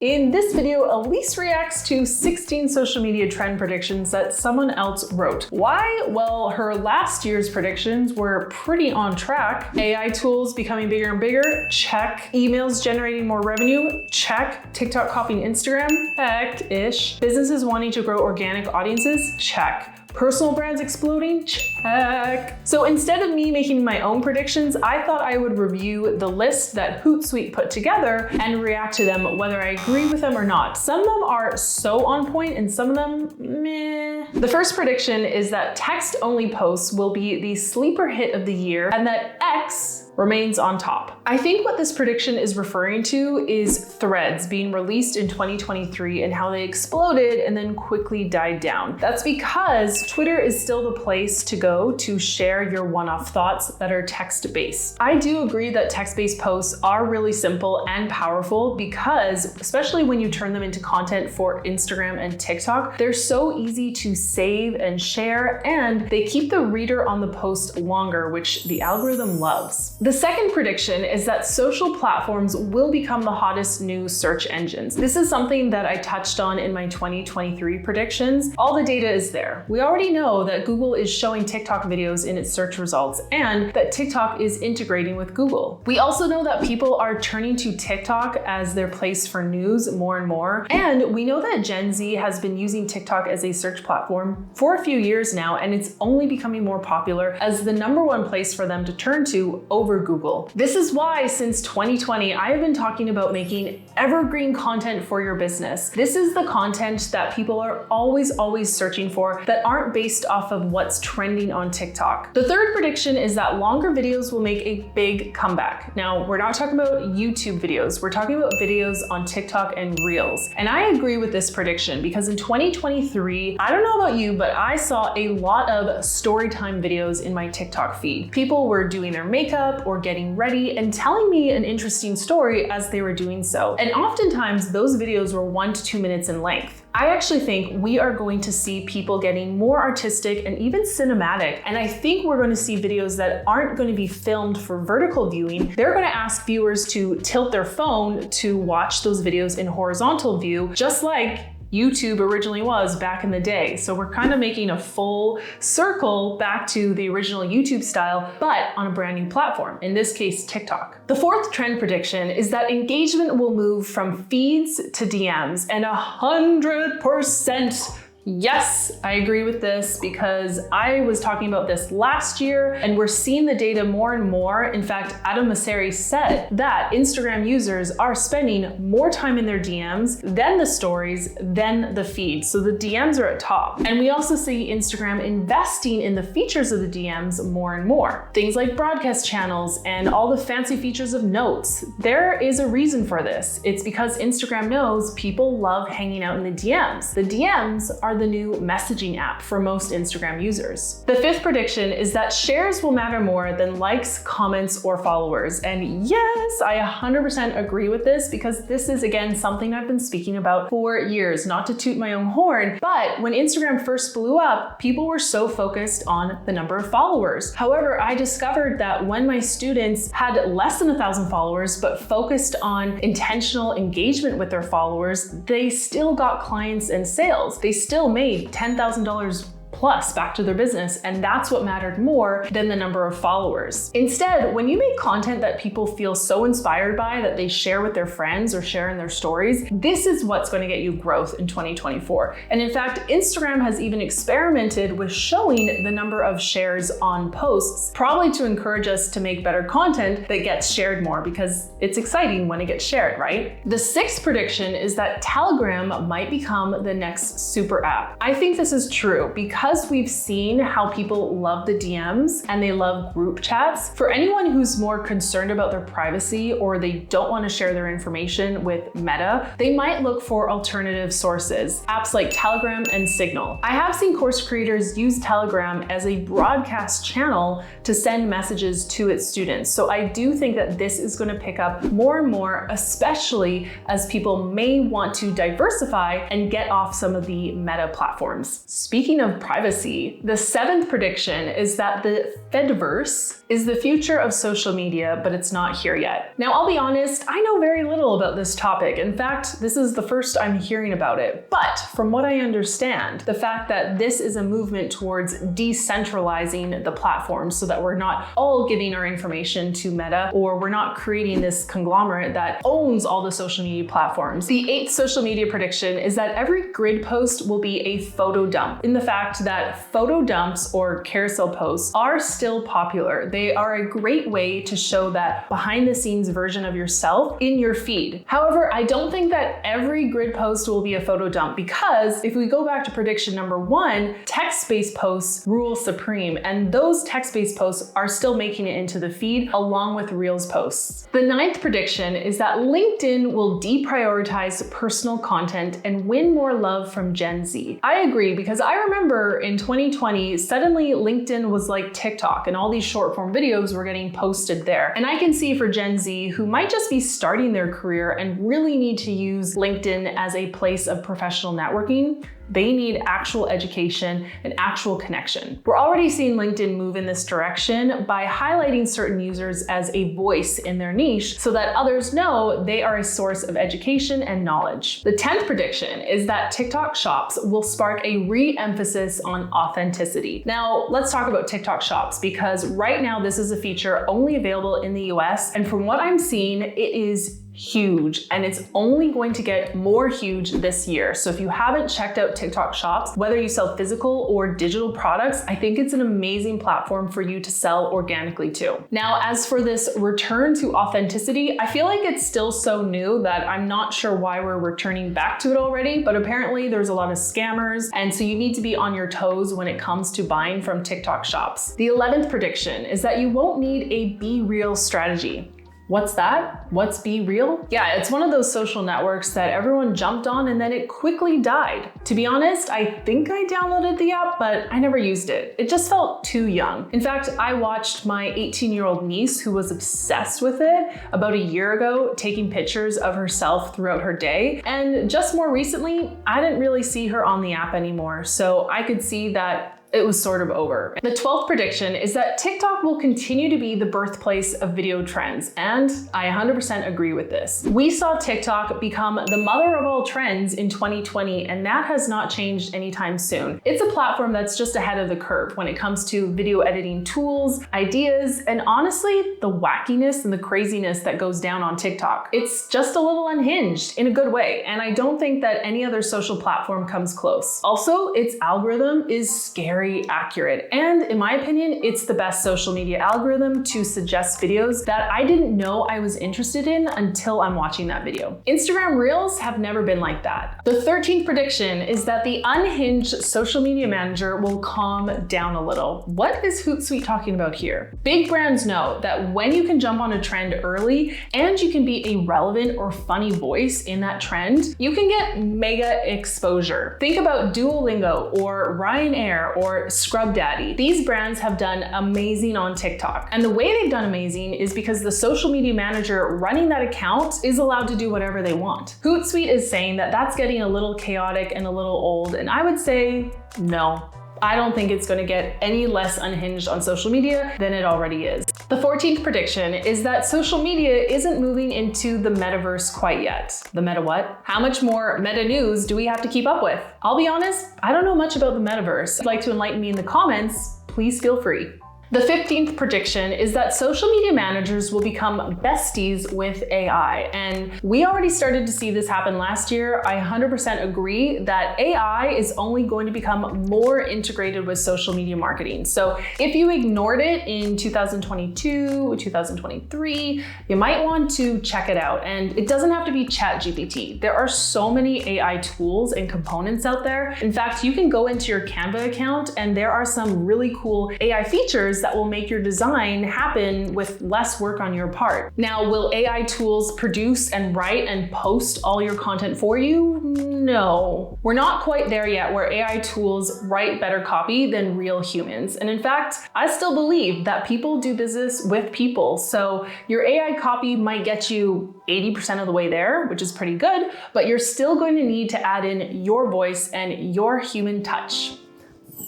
In this video, Elise reacts to 16 social media trend predictions that someone else wrote. Why? Well, her last year's predictions were pretty on track. AI tools becoming bigger and bigger? Check. Emails generating more revenue? Check. TikTok copying Instagram? Check-ish. Businesses wanting to grow organic audiences? Check. Personal brands exploding? Check. So instead of me making my own predictions, I thought I would review the list that Hootsuite put together and react to them whether I agree with them or not. Some of them are so on point and some of them, meh. The first prediction is that text-only posts will be the sleeper hit of the year and that X remains on top. I think what this prediction is referring to is Threads being released in 2023 and how they exploded and then quickly died down. That's because Twitter is still the place to go to share your one-off thoughts that are text-based. I do agree that text-based posts are really simple and powerful because, especially when you turn them into content for Instagram and TikTok, they're so easy to save and share, and they keep the reader on the post longer, which the algorithm loves. The second prediction is that social platforms will become the hottest new search engines. This is something that I touched on in my 2023 predictions. All the data is there. We already know that Google is showing TikTok videos in its search results and that TikTok is integrating with Google. We also know that people are turning to TikTok as their place for news more and more. And we know that Gen Z has been using TikTok as a search platform for a few years now, and it's only becoming more popular as the #1 place for them to turn to over Google. This is why since 2020, I have been talking about making evergreen content for your business. This is the content that people are always searching for that aren't based off of what's trending on TikTok. The third prediction is that longer videos will make a big comeback. Now, we're not talking about YouTube videos. We're talking about videos on TikTok and Reels. And I agree with this prediction because in 2023, I don't know about you, but I saw a lot of story time videos in my TikTok feed. People were doing their makeup or getting ready and telling me an interesting story as they were doing so. And oftentimes those videos were 1 to 2 minutes in length. I actually think we are going to see people getting more artistic and even cinematic. And I think we're going to see videos that aren't going to be filmed for vertical viewing. They're going to ask viewers to tilt their phone to watch those videos in horizontal view, just like YouTube originally was back in the day. So we're kind of making a full circle back to the original YouTube style, but on a brand new platform, in this case, TikTok. The fourth trend prediction is that engagement will move from feeds to DMs, and 100% yes, I agree with this because I was talking about this last year and we're seeing the data more and more. In fact, Adam Mosseri said that Instagram users are spending more time in their DMs than the stories, than the feed. So the DMs are at top. And we also see Instagram investing in the features of the DMs more and more. Things like broadcast channels and all the fancy features of notes. There is a reason for this. It's because Instagram knows people love hanging out in the DMs. The DMs are the new messaging app for most Instagram users. The fifth prediction is that shares will matter more than likes, comments, or followers. And yes, I 100% agree with this because this is, again, something I've been speaking about for years, not to toot my own horn, but when Instagram first blew up, people were so focused on the number of followers. However, I discovered that when my students had less than 1,000 followers, but focused on intentional engagement with their followers, they still got clients and sales. They still made $10,000 plus back to their business, and that's what mattered more than the number of followers. Instead, when you make content that people feel so inspired by that they share with their friends or share in their stories, this is what's going to get you growth in 2024. And in fact, Instagram has even experimented with showing the number of shares on posts, probably to encourage us to make better content that gets shared more because it's exciting when it gets shared, right? The sixth prediction is that Telegram might become the next super app. I think this is true because we've seen how people love the DMs and they love group chats. For anyone who's more concerned about their privacy or they don't want to share their information with Meta, they might look for alternative sources, apps like Telegram and Signal. I have seen course creators use Telegram as a broadcast channel to send messages to its students. So I do think that this is going to pick up more and more, especially as people may want to diversify and get off some of the Meta platforms. Speaking of privacy. The 7th prediction is that the Fediverse is the future of social media, but it's not here yet. Now, I'll be honest, I know very little about this topic. In fact, this is the first I'm hearing about it. But from what I understand, the fact that this is a movement towards decentralizing the platform so that we're not all giving our information to Meta, or we're not creating this conglomerate that owns all the social media platforms. The 8th social media prediction is that every grid post will be a photo dump, in the fact that photo dumps or carousel posts are still popular. They are a great way to show that behind the scenes version of yourself in your feed. However, I don't think that every grid post will be a photo dump, because if we go back to prediction number 1, text-based posts rule supreme, and those text-based posts are still making it into the feed along with Reels posts. The 9th prediction is that LinkedIn will deprioritize personal content and win more love from Gen Z. I agree, because I remember in 2020, suddenly LinkedIn was like TikTok and all these short form videos were getting posted there. And I can see for Gen Z who might just be starting their career and really need to use LinkedIn as a place of professional networking, they need actual education and actual connection. We're already seeing LinkedIn move in this direction by highlighting certain users as a voice in their niche so that others know they are a source of education and knowledge. The 10th prediction is that TikTok Shops will spark a re-emphasis on authenticity. Now, let's talk about TikTok Shops, because right now this is a feature only available in the US, and from what I'm seeing, it is huge, and it's only going to get more huge this year. So if you haven't checked out TikTok Shops, whether you sell physical or digital products, I think it's an amazing platform for you to sell organically too. Now, as for this return to authenticity, I feel like it's still so new that I'm not sure why we're returning back to it already, but apparently there's a lot of scammers, and so you need to be on your toes when it comes to buying from TikTok Shops. The 11th prediction is that you won't need a Be Real strategy. What's that? What's Be Real? Yeah, it's one of those social networks that everyone jumped on and then it quickly died. To be honest, I think I downloaded the app, but I never used it. It just felt too young. In fact, I watched my 18-year-old niece, who was obsessed with it, about a year ago, taking pictures of herself throughout her day. And just more recently, I didn't really see her on the app anymore. So I could see that it was sort of over. The 12th prediction is that TikTok will continue to be the birthplace of video trends, and I 100% agree with this. We saw TikTok become the mother of all trends in 2020, and that has not changed anytime soon. It's a platform that's just ahead of the curve when it comes to video editing tools, ideas, and honestly, the wackiness and the craziness that goes down on TikTok. It's just a little unhinged in a good way, and I don't think that any other social platform comes close. Also, its algorithm is scary accurate, and in my opinion, it's the best social media algorithm to suggest videos that I didn't know I was interested in until I'm watching that video. Instagram Reels have never been like that. The 13th prediction is that the unhinged social media manager will calm down a little. What is Hootsuite talking about here? Big brands know that when you can jump on a trend early and you can be a relevant or funny voice in that trend, you can get mega exposure. Think about Duolingo or Ryanair or Scrub Daddy. These brands have done amazing on TikTok. And the way they've done amazing is because the social media manager running that account is allowed to do whatever they want. Hootsuite is saying that that's getting a little chaotic and a little old, and I would say no. I don't think it's going to get any less unhinged on social media than it already is. The 14th prediction is that social media isn't moving into the metaverse quite yet. The meta what? How much more meta news do we have to keep up with? I'll be honest, I don't know much about the metaverse. If you'd like to enlighten me in the comments, please feel free. The 15th prediction is that social media managers will become besties with AI. And we already started to see this happen last year. I 100% agree that AI is only going to become more integrated with social media marketing. So if you ignored it in 2022, 2023, you might want to check it out. And it doesn't have to be ChatGPT. There are so many AI tools and components out there. In fact, you can go into your Canva account and there are some really cool AI features that will make your design happen with less work on your part. Now, will AI tools produce and write and post all your content for you? No. We're not quite there yet where AI tools write better copy than real humans. And in fact, I still believe that people do business with people. So your AI copy might get you 80% of the way there, which is pretty good, but you're still going to need to add in your voice and your human touch.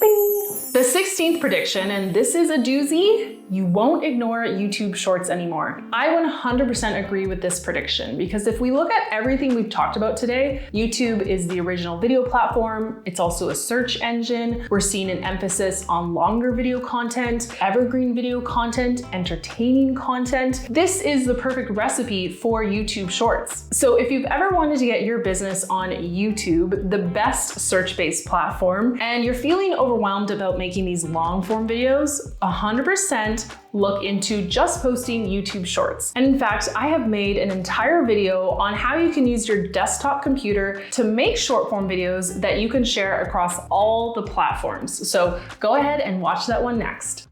Bing. The 16th prediction, and this is a doozy, you won't ignore YouTube Shorts anymore. I 100% agree with this prediction because if we look at everything we've talked about today, YouTube is the original video platform. It's also a search engine. We're seeing an emphasis on longer video content, evergreen video content, entertaining content. This is the perfect recipe for YouTube Shorts. So if you've ever wanted to get your business on YouTube, the best search-based platform, and you're feeling overwhelmed about making these long form videos, 100% look into just posting YouTube Shorts. And in fact, I have made an entire video on how you can use your desktop computer to make short form videos that you can share across all the platforms. So go ahead and watch that one next.